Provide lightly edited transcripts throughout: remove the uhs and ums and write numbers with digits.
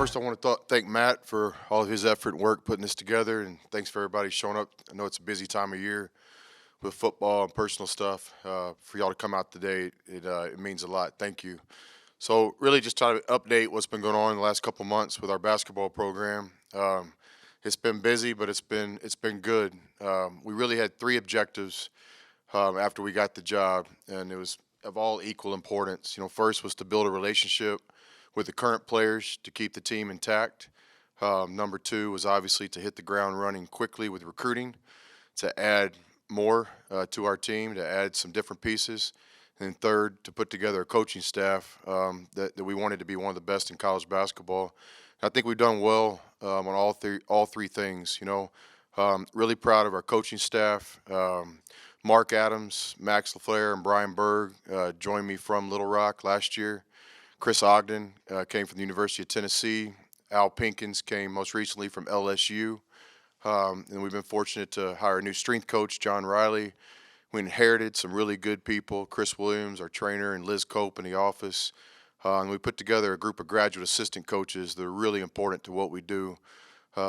First, I want to thank Matt for all of his effort and work putting this together, and thanks for everybody showing up. I know it's a busy time of year with football and personal stuff. For y'all to come out today, it means a lot. Thank you. So, really, just trying to update what's been going on in the last couple months with our basketball program. It's been busy, but it's been good. We really had three objectives after we got the job, and it was of all equal importance. First was to build a relationship with the current players to keep the team intact. Number two was obviously to hit the ground running quickly with recruiting, to add more to our team, to add some different pieces. And then third, to put together a coaching staff that we wanted to be one of the best in college basketball. And I think we've done well on all three things. Really proud of our coaching staff. Mark Adams, Max LaFleur, and Brian Berg joined me from Little Rock last year. Chris Ogden came from the University of Tennessee. Al Pinkins came most recently from LSU. And we've been fortunate to hire a new strength coach, John Riley. We inherited some really good people, Chris Williams, our trainer, and Liz Cope in the office. And we put together a group of graduate assistant coaches that are really important to what we do.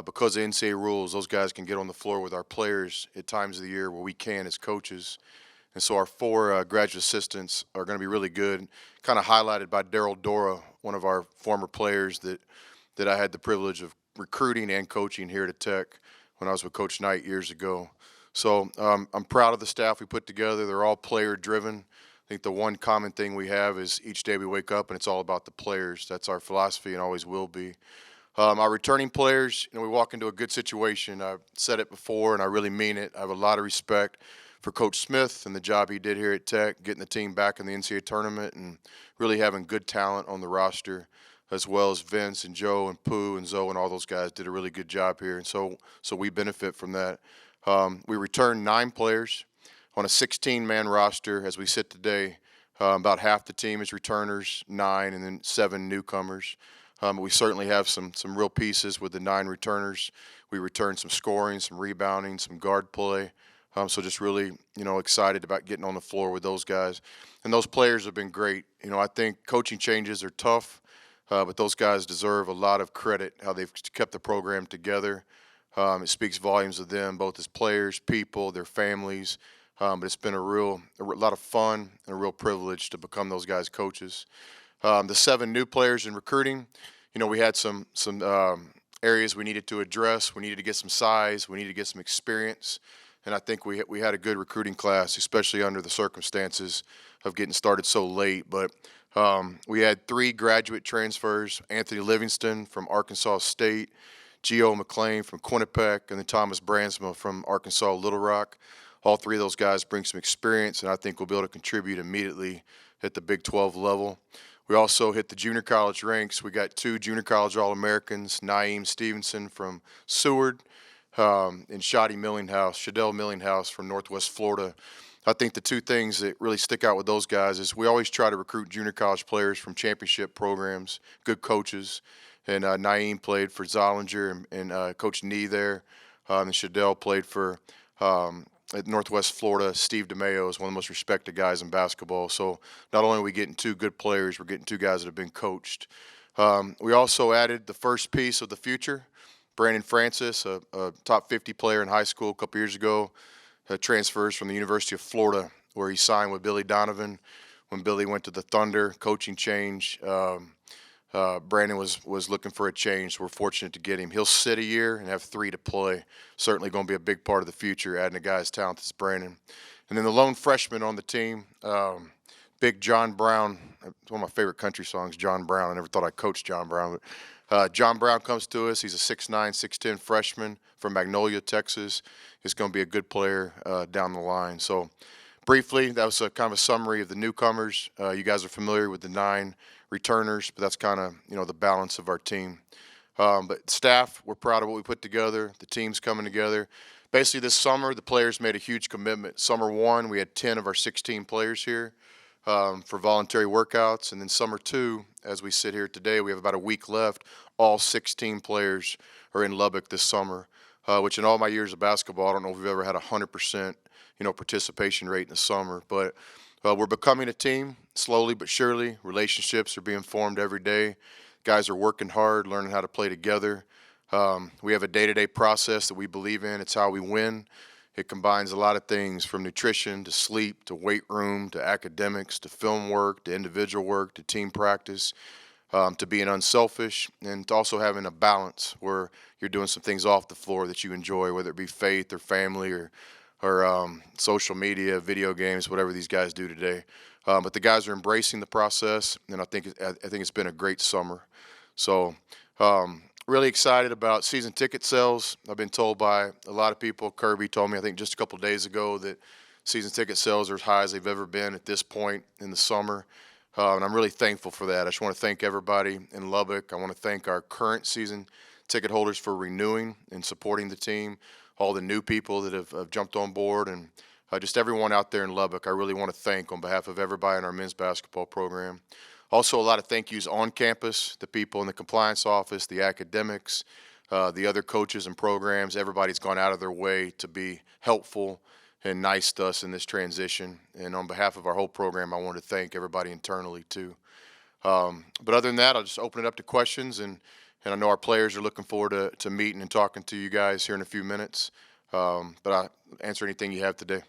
Because of NCAA rules, those guys can get on the floor with our players at times of the year where we can as coaches. And so our four graduate assistants are going to be really good, kind of highlighted by Daryl Dora, one of our former players that I had the privilege of recruiting and coaching here at Tech when I was with Coach Knight years ago. So I'm proud of the staff we put together. They're all player-driven. I think the one common thing we have is each day we wake up and it's all about the players. That's our philosophy and always will be. Our returning players, we walk into a good situation. I've said it before, and I really mean it. I have a lot of respect for Coach Smith and the job he did here at Tech, getting the team back in the NCAA tournament and really having good talent on the roster, as well as Vince and Joe and Pooh and Zoe and all those guys did a really good job here. And so we benefit from that. We returned 9 players on a 16-man roster as we sit today. About half the team is returners, 9, and then 7 newcomers. We certainly have some real pieces with the 9 returners. We returned some scoring, some rebounding, some guard play. So just really, excited about getting on the floor with those guys. And those players have been great. I think coaching changes are tough, but those guys deserve a lot of credit, how they've kept the program together. It speaks volumes of them, both as players, people, their families. But it's been a lot of fun and a real privilege to become those guys' coaches. The 7 new players in recruiting, we had some areas we needed to address. We needed to get some size. We needed to get some experience. And I think we had a good recruiting class, especially under the circumstances of getting started so late. But we had 3 graduate transfers: Anthony Livingston from Arkansas State, Gio McLean from Quinnipiac, and then Thomas Bransma from Arkansas Little Rock. All 3 of those guys bring some experience, and I think we'll be able to contribute immediately at the Big 12 level. We also hit the junior college ranks. We got 2 junior college All-Americans, Naeem Stevenson from Seward and Shadell Millinghouse from Northwest Florida. I think the 2 things that really stick out with those guys is we always try to recruit junior college players from championship programs, good coaches. And Naeem played for Zollinger and Coach Nee there. And Shadell played for at Northwest Florida. Steve DeMayo is one of the most respected guys in basketball. So not only are we getting 2 good players, we're getting 2 guys that have been coached. We also added the first piece of the future. Brandon Francis, a top 50 player in high school a couple years ago, transfers from the University of Florida, where he signed with Billy Donovan. When Billy went to the Thunder, coaching change, Brandon was looking for a change, so we're fortunate to get him. He'll sit a year and have 3 to play. Certainly going to be a big part of the future, adding a guy as talented as Brandon. And then the lone freshman on the team, big John Brown. It's one of my favorite country songs, John Brown. I never thought I'd coach John Brown. But John Brown comes to us. He's a 6'9", 6'10" freshman from Magnolia, Texas. He's going to be a good player down the line. So briefly, that was kind of a summary of the newcomers. You guys are familiar with the 9 returners, but that's kind of, the balance of our team. But staff, we're proud of what we put together. The team's coming together. Basically, this summer, the players made a huge commitment. Summer 1, we had 10 of our 16 players here for voluntary workouts. And then summer 2, as we sit here today, we have about a week left. All 16 players are in Lubbock this summer, which in all my years of basketball, I don't know if we've ever had 100%, participation rate in the summer. But we're becoming a team slowly but surely. Relationships are being formed every day. Guys are working hard, learning how to play together. We have a day-to-day process that we believe in. It's how we win. It combines a lot of things from nutrition to sleep to weight room to academics to film work to individual work to team practice, to being unselfish, and to also having a balance where you're doing some things off the floor that you enjoy, whether it be faith or family or social media, video games, whatever these guys do today. But the guys are embracing the process, and I think it's been a great summer. So really excited about season ticket sales. I've been told by a lot of people. Kirby told me, I think just a couple days ago, that season ticket sales are as high as they've ever been at this point in the summer. And I'm really thankful for that. I just want to thank everybody in Lubbock. I want to thank our current season ticket holders for renewing and supporting the team, all the new people that have jumped on board, and just everyone out there in Lubbock. I really want to thank on behalf of everybody in our men's basketball program. Also, a lot of thank yous on campus, the people in the compliance office, the academics, the other coaches and programs. Everybody's gone out of their way to be helpful and nice to us in this transition. And on behalf of our whole program, I want to thank everybody internally too. But other than that, I'll just open it up to questions, and I know our players are looking forward to meeting and talking to you guys here in a few minutes. But I'll answer anything you have today.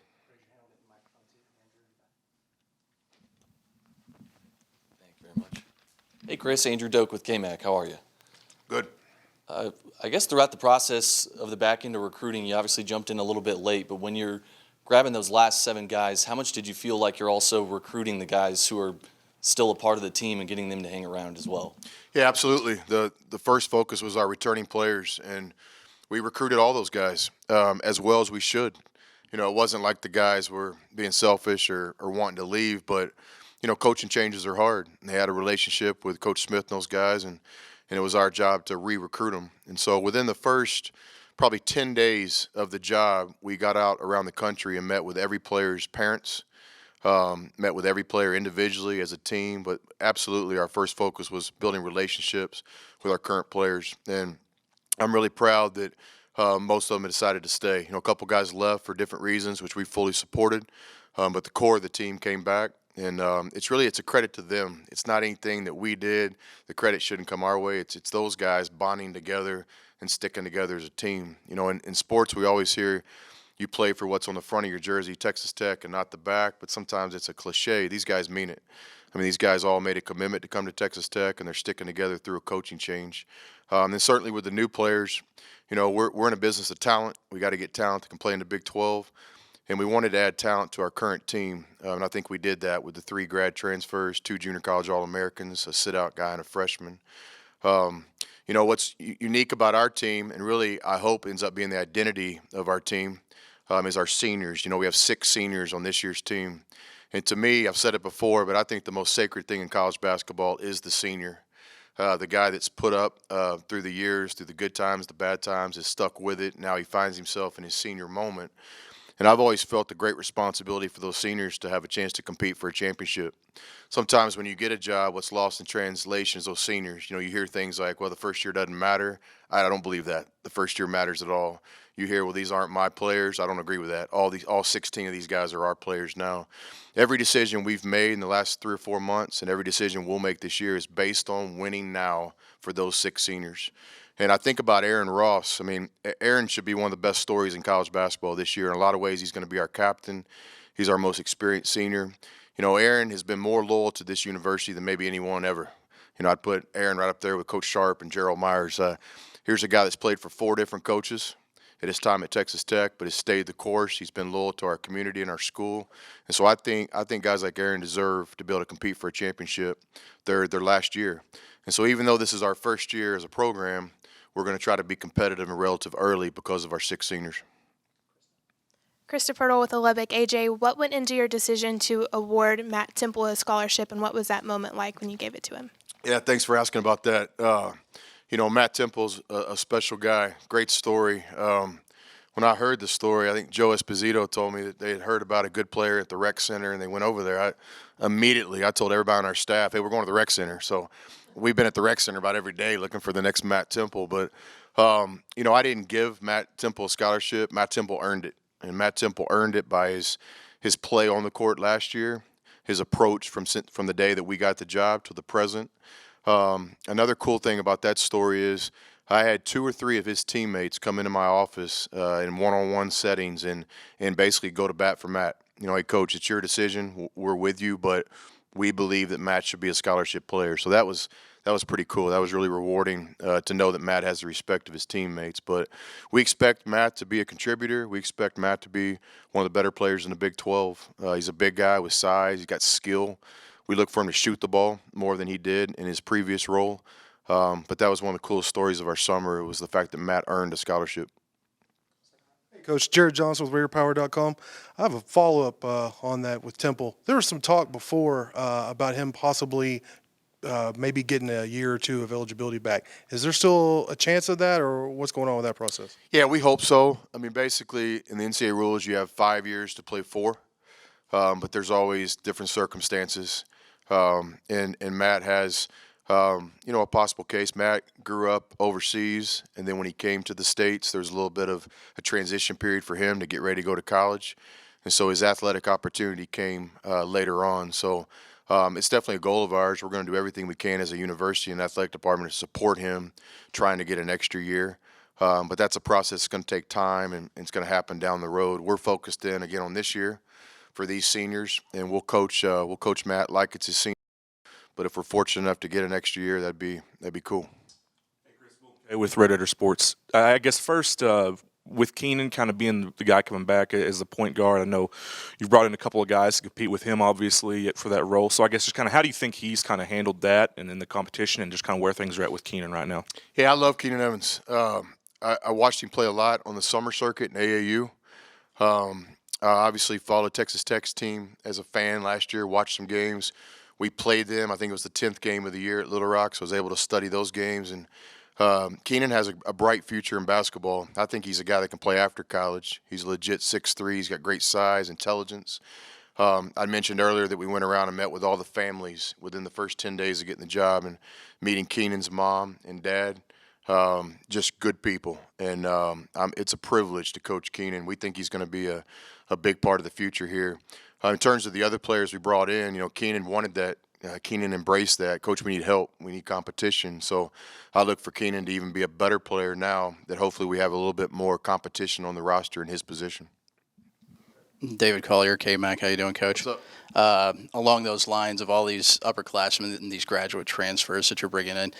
Thank you very much. Hey, Chris, Andrew Doak with KMAC. How are you? Good. I guess throughout the process of the back end of recruiting, you obviously jumped in a little bit late, but when you're grabbing those last 7 guys, how much did you feel like you're also recruiting the guys who are still a part of the team and getting them to hang around as well? Yeah, absolutely. The first focus was our returning players, and we recruited all those guys as well as we should. You know, it wasn't like the guys were being selfish or wanting to leave, but, you know, coaching changes are hard. And they had a relationship with Coach Smith and those guys, and it was our job to re-recruit them. And so within the first probably 10 days of the job, we got out around the country and met with every player's parents, met with every player individually as a team, but absolutely our first focus was building relationships with our current players. And I'm really proud that most of them have decided to stay. You know, a couple guys left for different reasons, which we fully supported, but the core of the team came back. And it's a credit to them. It's not anything that we did. The credit shouldn't come our way. It's those guys bonding together and sticking together as a team. You know, in sports, we always hear you play for what's on the front of your jersey, Texas Tech, and not the back. But sometimes it's a cliche. These guys mean it. I mean, these guys all made a commitment to come to Texas Tech, and they're sticking together through a coaching change. And certainly with the new players, you know, we're in a business of talent. We got to get talent to can play in the Big 12. And we wanted to add talent to our current team, and I think we did that with the 3 grad transfers, 2 junior college All-Americans, a sit-out guy, and a freshman. You know, what's unique about our team, and really I hope ends up being the identity of our team, is our seniors. You know, we have 6 seniors on this year's team. And to me, I've said it before, but I think the most sacred thing in college basketball is the senior. The guy that's put up through the years, through the good times, the bad times, is stuck with it. Now he finds himself in his senior moment. And I've always felt a great responsibility for those seniors to have a chance to compete for a championship. Sometimes when you get a job, what's lost in translation is those seniors. You know, you hear things like, well, the first year doesn't matter. I don't believe that. The first year matters at all. You hear, well, these aren't my players. I don't agree with that. All 16 of these guys are our players now. Every decision we've made in the last 3 or 4 months and every decision we'll make this year is based on winning now for those 6 seniors. And I think about Aaron Ross. I mean, Aaron should be one of the best stories in college basketball this year. In a lot of ways, he's going to be our captain. He's our most experienced senior. You know, Aaron has been more loyal to this university than maybe anyone ever. You know, I'd put Aaron right up there with Coach Sharp and Gerald Myers. Here's a guy that's played for 4 different coaches at his time at Texas Tech, but has stayed the course. He's been loyal to our community and our school. And so I think guys like Aaron deserve to be able to compete for a championship their last year. And so even though this is our first year as a program, we're going to try to be competitive and relative early because of our 6 seniors. Krista Pirtle with the Lubbock. AJ, what went into your decision to award Matt Temple a scholarship, and what was that moment like when you gave it to him? Yeah, thanks for asking about that. You know, Matt Temple's a special guy. Great story. When I heard the story, I think Joe Esposito told me that they had heard about a good player at the rec center, and they went over there. I told everybody on our staff, hey, we're going to the rec center. So we've been at the rec center about every day looking for the next Matt Temple. But, you know, I didn't give Matt Temple a scholarship. Matt Temple earned it. And Matt Temple earned it by his play on the court last year, his approach from the day that we got the job to the present. Another cool thing about that story is I had 2 or 3 of his teammates come into my office in one-on-one settings and basically go to bat for Matt. You know, hey, coach, it's your decision. We're with you, but we believe that Matt should be a scholarship player. So that was pretty cool. That was really rewarding to know that Matt has the respect of his teammates. But we expect Matt to be a contributor. We expect Matt to be one of the better players in the Big 12. He's a big guy with size. He's got skill. We look for him to shoot the ball more than he did in his previous role. But that was one of the coolest stories of our summer. It was the fact that Matt earned a scholarship. Coach Jared Johnson with RaiderPower.com. I have a follow-up on that with Temple. There was some talk before about him possibly maybe getting a year or two of eligibility back. Is there still a chance of that, or what's going on with that process? Yeah, we hope so. I mean, basically, in the NCAA rules, you have 5 years to play 4, but there's always different circumstances. And Matt has, a possible case. Matt grew up overseas, and then when he came to the States, there was a little bit of a transition period for him to get ready to go to college. And so his athletic opportunity came later on. So it's definitely a goal of ours. We're going to do everything we can as a university and athletic department to support him trying to get an extra year. But that's a process that's going to take time, and it's going to happen down the road. We're focused in, again, on this year for these seniors, and we'll coach Matt like it's his senior. But if we're fortunate enough to get an extra year, that'd be cool. With Red Raider Sports, I guess first with Keenan kind of being the guy coming back as the point guard, I know you've brought in a couple of guys to compete with him, obviously, for that role. So I guess just kind of how do you think he's kind of handled that and then the competition and just kind of where things are at with Keenan right now? Yeah, I love Keenan Evans. I watched him play a lot on the summer circuit in AAU. I obviously followed Texas Tech's team as a fan last year, watched some games. We played them. I think it was the 10th game of the year at Little Rock, so I was able to study those games. And Keenan has a bright future in basketball. I think he's a guy that can play after college. He's legit 6'3". He's got great size, intelligence. I mentioned earlier that we went around and met with all the families within the first 10 days of getting the job and meeting Keenan's mom and dad. Just good people. And it's a privilege to coach Keenan. We think he's going to be a big part of the future here. In terms of the other players we brought in, Keenan wanted that. Keenan embraced that. Coach, we need help. We need competition. So I look for Keenan to even be a better player now that hopefully we have a little bit more competition on the roster in his position. David Collier, K-Mac, how you doing, Coach? What's up? Along those lines of all these upperclassmen and these graduate transfers that you're bringing in,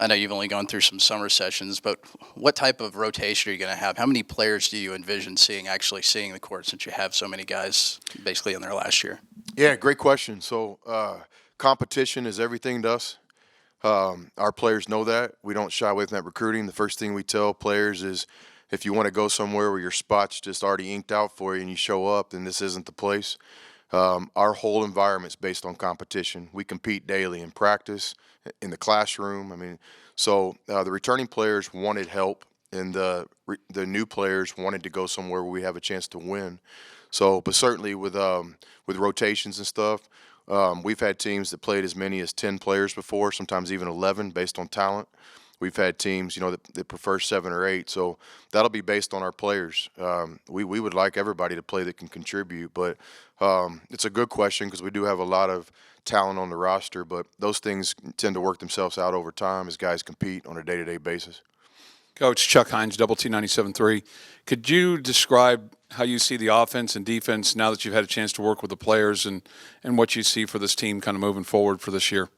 I know you've only gone through some summer sessions, but what type of rotation are you going to have? How many players do you envision actually seeing the court since you have so many guys basically in their last year? Yeah, great question. So competition is everything to us. Our players know that. We don't shy away from that recruiting. The first thing we tell players is if you want to go somewhere where your spot's just already inked out for you and you show up, then this isn't the place. Our whole environment's based on competition. We compete daily in practice, in the classroom. I mean, so the returning players wanted help, and the new players wanted to go somewhere where we have a chance to win. So, but certainly with rotations and stuff, we've had teams that played as many as 10 players before, sometimes even 11 based on talent. We've had teams, that prefer 7 or 8. So that'll be based on our players. We would like everybody to play that can contribute, but it's a good question because we do have a lot of talent on the roster, but those things tend to work themselves out over time as guys compete on a day-to-day basis. Coach Chuck Hines, Double T 97.3. Could you describe how you see the offense and defense now that you've had a chance to work with the players and what you see for this team kind of moving forward for this year?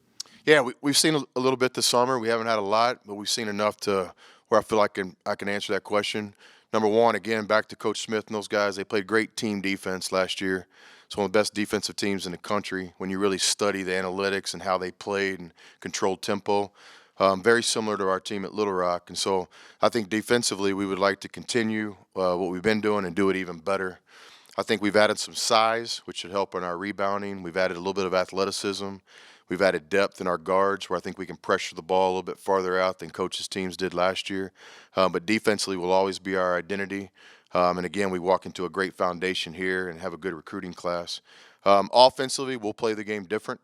Yeah, we've seen a little bit this summer. We haven't had a lot, but we've seen enough to where I feel like I can answer that question. Number one, again, back to Coach Smith and those guys, they played great team defense last year. It's one of the best defensive teams in the country when you really study the analytics and how they played and controlled tempo. Very similar to our team at Little Rock. And so I think defensively we would like to continue what we've been doing and do it even better. I think we've added some size, which should help in our rebounding. We've added a little bit of athleticism. We've added depth in our guards where I think we can pressure the ball a little bit farther out than coaches' teams did last year. But defensively will always be our identity. And again, we walk into a great foundation here and have a good recruiting class. Offensively, we'll play the game different.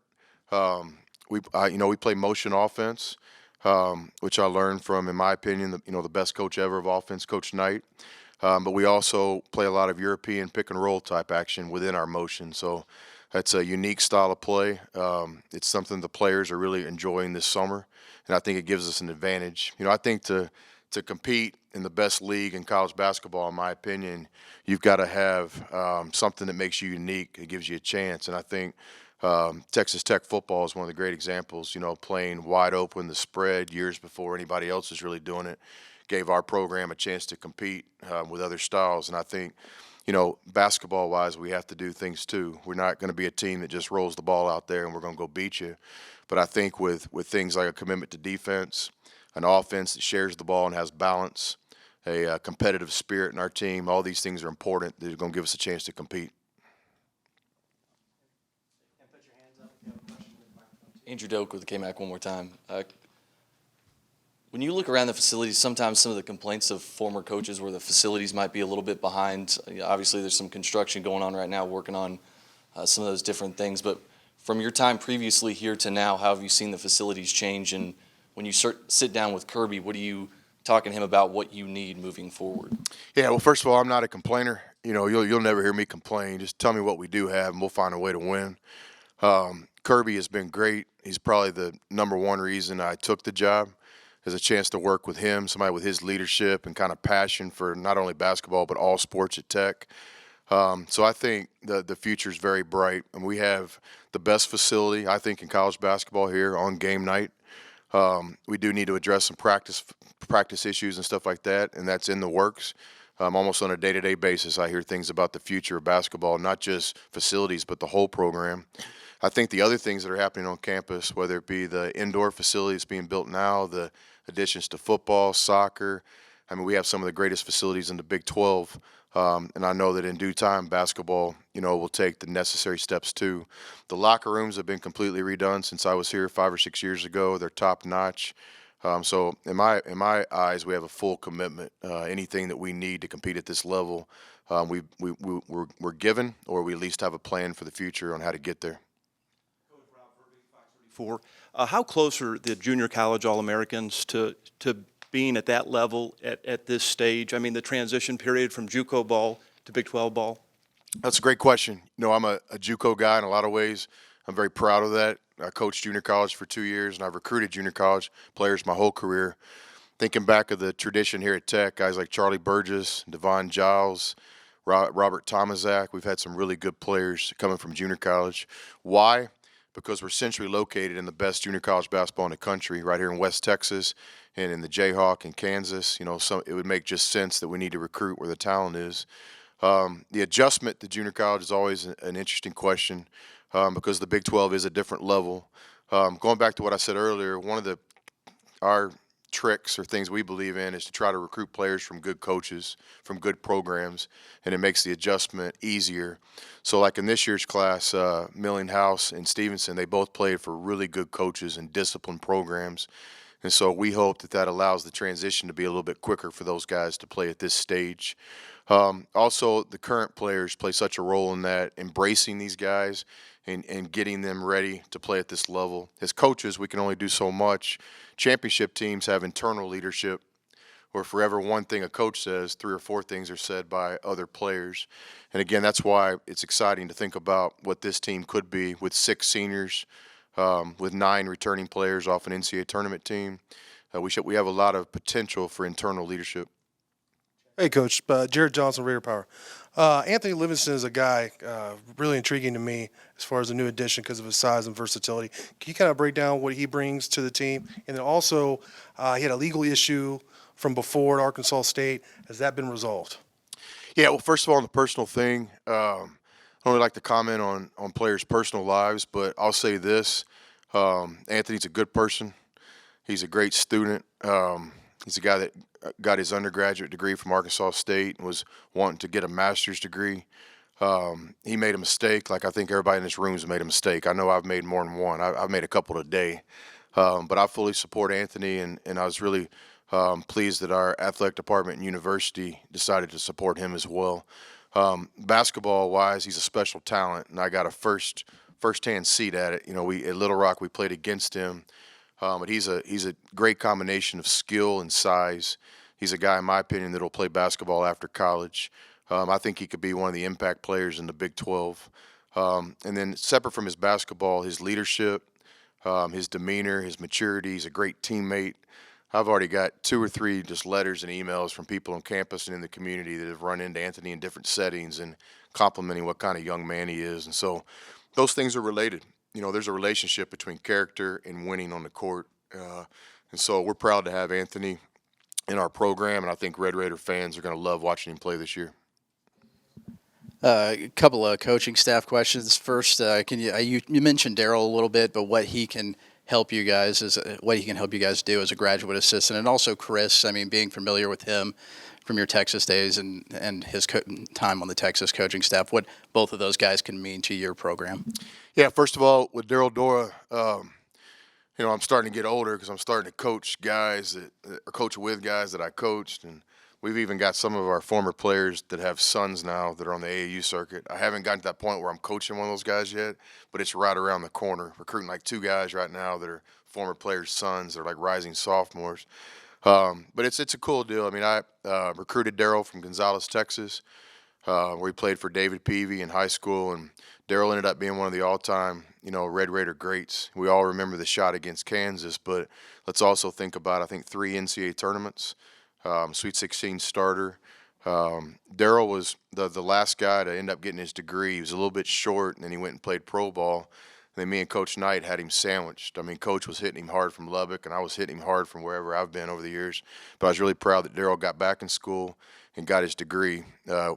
We play motion offense, which I learned from, in my opinion, the best coach ever of offense, Coach Knight. But we also play a lot of European pick and roll type action within our motion. So It's a unique style of play. It's something the players are really enjoying this summer, and I think it gives us an advantage. I think to compete in the best league in college basketball, in my opinion, you've got to have something that makes you unique. It gives you a chance, and I think Texas Tech football is one of the great examples. Playing wide open, the spread years before anybody else is really doing it, gave our program a chance to compete with other styles. And I think, basketball-wise, we have to do things too. We're not going to be a team that just rolls the ball out there and we're going to go beat you. But I think with things like a commitment to defense, an offense that shares the ball and has balance, a competitive spirit in our team, all these things are important. They're going to give us a chance to compete. Andrew Doak with the KMAC one more time. When you look around the facilities, sometimes some of the complaints of former coaches where the facilities might be a little bit behind. Obviously, there's some construction going on right now, working on some of those different things. But from your time previously here to now, how have you seen the facilities change? And when you sit down with Kirby, what are you talking to him about what you need moving forward? Yeah, well, first of all, I'm not a complainer. You'll never hear me complain. Just tell me what we do have, and we'll find a way to win. Kirby has been great. He's probably the number one reason I took the job, is a chance to work with him, somebody with his leadership and kind of passion for not only basketball but all sports at Tech. So I think the future is very bright, and we have the best facility, I think, in college basketball here on game night. We do need to address some practice issues and stuff like that, and that's in the works. Almost on a day-to-day basis, I hear things about the future of basketball, not just facilities, but the whole program. I think the other things that are happening on campus, whether it be the indoor facilities being built now, the additions to football, soccer, we have some of the greatest facilities in the Big 12, and I know that in due time, basketball, will take the necessary steps too. The locker rooms have been completely redone since I was here 5 or 6 years ago. They're top notch. So in my eyes, we have a full commitment. Anything that we need to compete at this level, we're given, or we at least have a plan for the future on how to get there. How close are the junior college All-Americans to being at that level at this stage? The transition period from JUCO ball to Big 12 ball? That's a great question. I'm a JUCO guy in a lot of ways. I'm very proud of that. I coached junior college for 2 years, and I've recruited junior college players my whole career. Thinking back of the tradition here at Tech, guys like Charlie Burgess, Devon Giles, Robert Tomaszak, we've had some really good players coming from junior college. Why? Because we're centrally located in the best junior college basketball in the country, right here in West Texas and in the Jayhawk in Kansas. So it would make just sense that we need to recruit where the talent is. The adjustment to junior college is always an interesting question because the Big 12 is a different level. Going back to what I said earlier, one of our tricks or things we believe in is to try to recruit players from good coaches, from good programs, and it makes the adjustment easier. So like in this year's class, Millinghouse and Stevenson, they both played for really good coaches and disciplined programs. And so we hope that allows the transition to be a little bit quicker for those guys to play at this stage. Also, the current players play such a role in that, embracing these guys and getting them ready to play at this level. As coaches, we can only do so much. Championship teams have internal leadership, where forever one thing a coach says, 3 or 4 things are said by other players. And again, that's why it's exciting to think about what this team could be with 6 seniors, with 9 returning players off an NCAA tournament team. We have a lot of potential for internal leadership. Hey, Coach. Jared Johnson, Raider Power. Anthony Livingston is a guy really intriguing to me as far as a new addition because of his size and versatility. Can you kind of break down what he brings to the team? And then also, he had a legal issue from before at Arkansas State. Has that been resolved? Yeah, well, first of all, on the personal thing, I don't really like to comment on players' personal lives, but I'll say this. Anthony's a good person. He's a great student. He's a guy that got his undergraduate degree from Arkansas State and was wanting to get a master's degree. He made a mistake, like I think everybody in this room has made a mistake. I know I've made more than one. I've made a couple today. But I fully support Anthony, and I was really pleased that our athletic department and university decided to support him as well. Basketball-wise, he's a special talent, and I got a first-hand seat at it. We at Little Rock, we played against him. But he's a great combination of skill and size. He's a guy, in my opinion, that will play basketball after college. I think he could be one of the impact players in the Big 12. And then separate from his basketball, his leadership, his demeanor, his maturity. He's a great teammate. I've already got 2 or 3 just letters and emails from people on campus and in the community that have run into Anthony in different settings and complimenting what kind of young man he is. And so those things are related. There's a relationship between character and winning on the court. And so we're proud to have Anthony in our program, and I think Red Raider fans are going to love watching him play this year. A couple of coaching staff questions. First, can you mentioned Daryl a little bit, but what he can help you guys do as a graduate assistant, and also Chris. I mean, being familiar with him from your Texas days and his time on the Texas coaching staff, what both of those guys can mean to your program. Yeah, first of all, with Daryl Dora, I'm starting to get older because I'm starting to coach guys or coach with guys that I coached, and we've even got some of our former players that have sons now that are on the AAU circuit. I haven't gotten to that point where I'm coaching one of those guys yet, but it's right around the corner. Recruiting like 2 guys right now that are former players' sons. They're like rising sophomores. But it's a cool deal. I mean, I recruited Daryl from Gonzales, Texas, where he played for David Peavy in high school, and Daryl ended up being one of the all-time, Red Raider greats. We all remember the shot against Kansas, but let's also think about, I think, 3 NCAA tournaments. Sweet 16 starter. Daryl was the last guy to end up getting his degree. He was a little bit short, and then he went and played pro ball. And then me and Coach Knight had him sandwiched. I mean, Coach was hitting him hard from Lubbock, and I was hitting him hard from wherever I've been over the years. But I was really proud that Daryl got back in school and got his degree.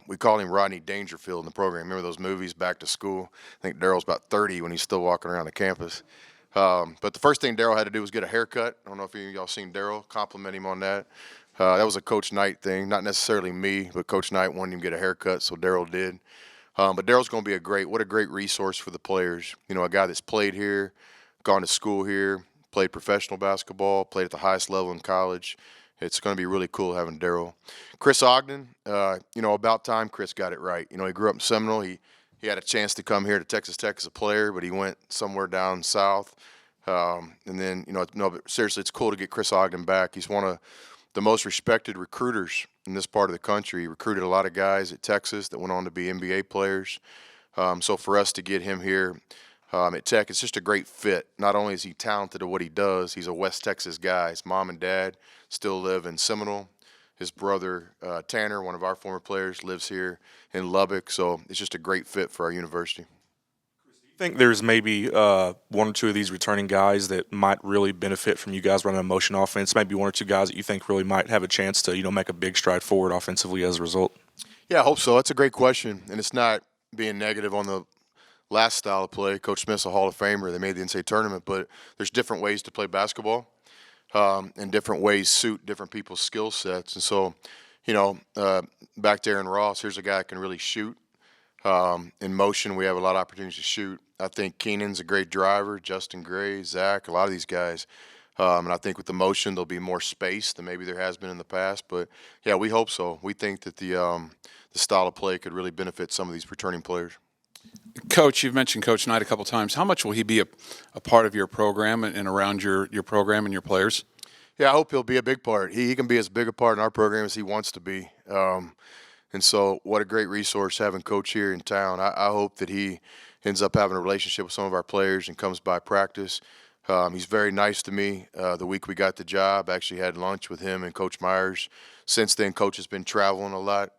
We called him Rodney Dangerfield in the program. Remember those movies, Back to School? I think Daryl's about 30 when he's still walking around the campus. But the first thing Daryl had to do was get a haircut. I don't know if any of y'all seen Daryl. Compliment him on that. That was a Coach Knight thing, not necessarily me, but Coach Knight wanted him to get a haircut, so Daryl did. But Daryl's going to be what a great resource for the players. A guy that's played here, gone to school here, played professional basketball, played at the highest level in college. It's going to be really cool having Daryl. Chris Ogden, about time Chris got it right. He grew up in Seminole. He had a chance to come here to Texas Tech as a player, but he went somewhere down south. And then, but seriously, it's cool to get Chris Ogden back. He's one of the most respected recruiters in this part of the country. He recruited a lot of guys at Texas that went on to be NBA players. So for us to get him here at Tech, it's just a great fit. Not only is he talented at what he does, he's a West Texas guy. His mom and dad still live in Seminole. His brother, Tanner, one of our former players, lives here in Lubbock. So it's just a great fit for our university. I think there's maybe 1 or 2 of these returning guys that might really benefit from you guys running a motion offense. Maybe 1 or 2 guys that you think really might have a chance to make a big stride forward offensively as a result. Yeah, I hope so. That's a great question, and it's not being negative on the last style of play. Coach Smith's a Hall of Famer. They made the NCAA tournament, but there's different ways to play basketball, and different ways suit different people's skill sets. And so, back there in Ross, here's a guy that can really shoot. In motion, we have a lot of opportunities to shoot. I think Keenan's a great driver, Justin Gray, Zach, a lot of these guys. And I think with the motion, there'll be more space than maybe there has been in the past. But, yeah, we hope so. We think that the style of play could really benefit some of these returning players. Coach, you've mentioned Coach Knight a couple times. How much will he be a part of your program and around your program and your players? Yeah, I hope he'll be a big part. He can be as big a part in our program as he wants to be. And so what a great resource having Coach here in town. I hope that he ends up having a relationship with some of our players and comes by practice. He's very nice to me. The week we got the job, I actually had lunch with him and Coach Myers. Since then, Coach has been traveling a lot.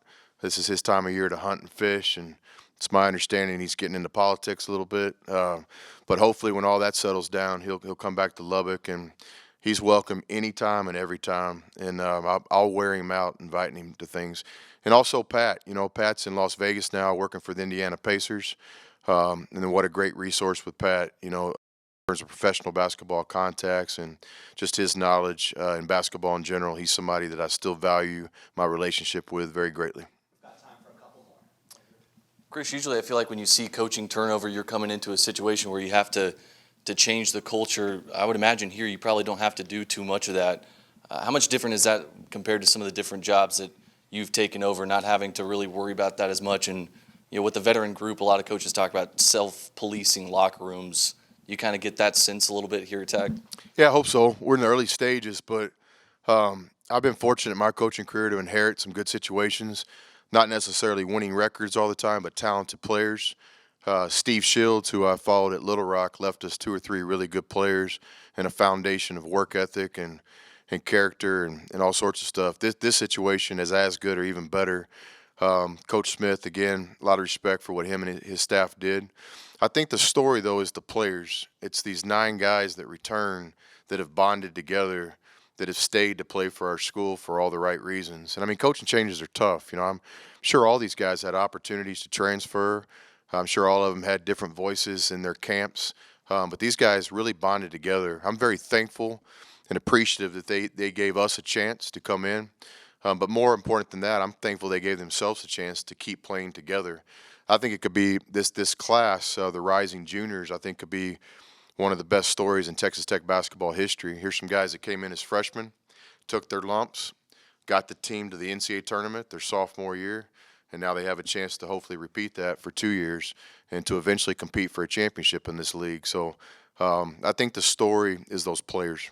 This is his time of year to hunt and fish, and it's my understanding he's getting into politics a little bit. But hopefully when all that settles down, he'll come back to Lubbock, and he's welcome anytime and every time. And I'll wear him out, inviting him to things. And also Pat. Pat's in Las Vegas now working for the Indiana Pacers. And then what a great resource with Pat, in terms of professional basketball contacts and just his knowledge in basketball in general. He's somebody that I still value my relationship with very greatly. Chris, usually I feel like when you see coaching turnover, you're coming into a situation where you have to change the culture. I would imagine here you probably don't have to do too much of that. How much different is that compared to some of the different jobs that you've taken over, not having to really worry about that as much? And with the veteran group, a lot of coaches talk about self-policing locker rooms. You kind of get that sense a little bit here at Tech? Yeah, I hope so. We're in the early stages, but I've been fortunate in my coaching career to inherit some good situations, not necessarily winning records all the time, but talented players. Steve Shields, who I followed at Little Rock, left us 2 or 3 really good players and a foundation of work ethic and character and all sorts of stuff. This situation is as good or even better. Coach Smith, again, a lot of respect for what him and his staff did. I think the story, though, is the players. It's these 9 guys that return that have bonded together, that have stayed to play for our school for all the right reasons. And I mean, coaching changes are tough. You know, I'm sure all these guys had opportunities to transfer. I'm sure all of them had different voices in their camps. But these guys really bonded together. I'm very thankful and appreciative that they gave us a chance to come in. But more important than that, I'm thankful they gave themselves a chance to keep playing together. I think it could be this class, the rising juniors, I think could be one of the best stories in Texas Tech basketball history. Here's some guys that came in as freshmen, took their lumps, got the team to the NCAA tournament their sophomore year, and now they have a chance to hopefully repeat that for 2 years and to eventually compete for a championship in this league. So I think the story is those players.